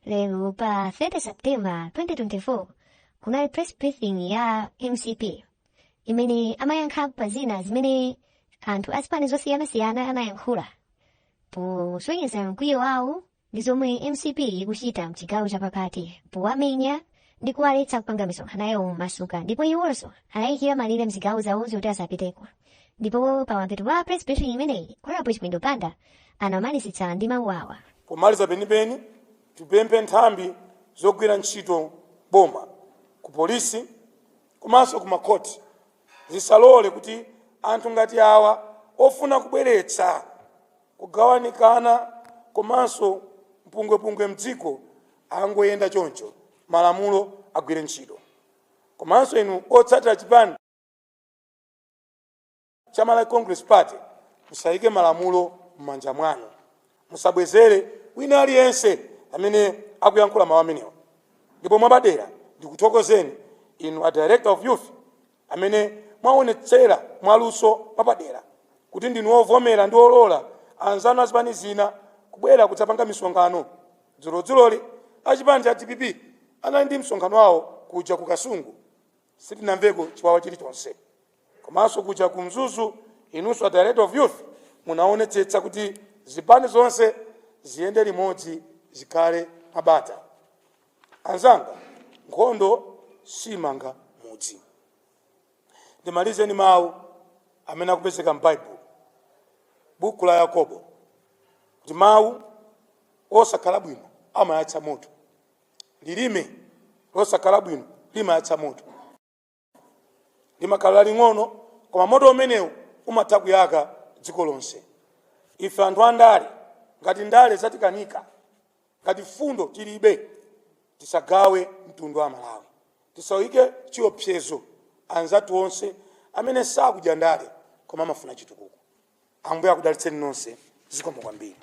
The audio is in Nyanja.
Lero pa 30 Septemba 2024 kunali press briefing ya MCP imene amayankha pa zina zimene anthu azipani zosiyana-siyana anayankhula posonyeza mkwiyo wawo ndi zomwe MCP ikuchita mchigawo chapakati powamenya ndi kuwaletsa kupanga misonkhano yawo masuka, ndipo iwonso anayikira malire mzigawo zawo zoti asapiteko. Ndipo pa mapeto pa press briefing imeneyi Honorable Chipinda Banda anamalizitsa ndi mawu awa. Pomaliza penipeni tipemphe nthambi zogwira ntchito boma ku polisi komanso ku makoti zisalole kuti anthu ngati awa ofuna kubweretsa kugawanikana komanso mpungwepungwe mdziko angoyenda choncho, malamulo agwire ntchito. Komanso inu otsatira chipani cha Malawi Congress Party musayike malamulo m'manja mwanu, musabwezere wina aliyense amene akuyankhula mawu amenewa. Ndipo mwapadera ndikuthokozeni inu a Director of Youth amene mwaonetsera mwaluso mwapadera kuti ndinu ovomera ndi olola anzanu azipani zina kubwera kudzapanga misonkhano. Dzuloli achipani cha DPP anali ndi msonkhano wawo kuja ku Kasungu, sitinamveko chiwawa chilichonse. Komanso kuja ku Mzuzu inunso a Director of Youth munaonetsetsa kuti zipani zonse ziyende limodzi zikhale mabata. Anzanga, nkhondo simanga mudzi. Ndimalizeni mawu amene akupezeka m'Baibulo, buku la Yakobo, kuti mawu osakhala bwino amayatsa moto, lilime losakhala bwino limayatsa moto. Limakhala ling'ono koma moto umenewu umatha kuyaka dziko lonse. Ife anthu andale, ngati ndale zatikanika, ngati fundo tilibe, tisagawe mtundu wa Malawi. Tisawike chiopsezo anzathu onse amene sakudya ndale koma amafuna chitukuko. Ambuye akudalitseni nonse, zikomo kwambiri.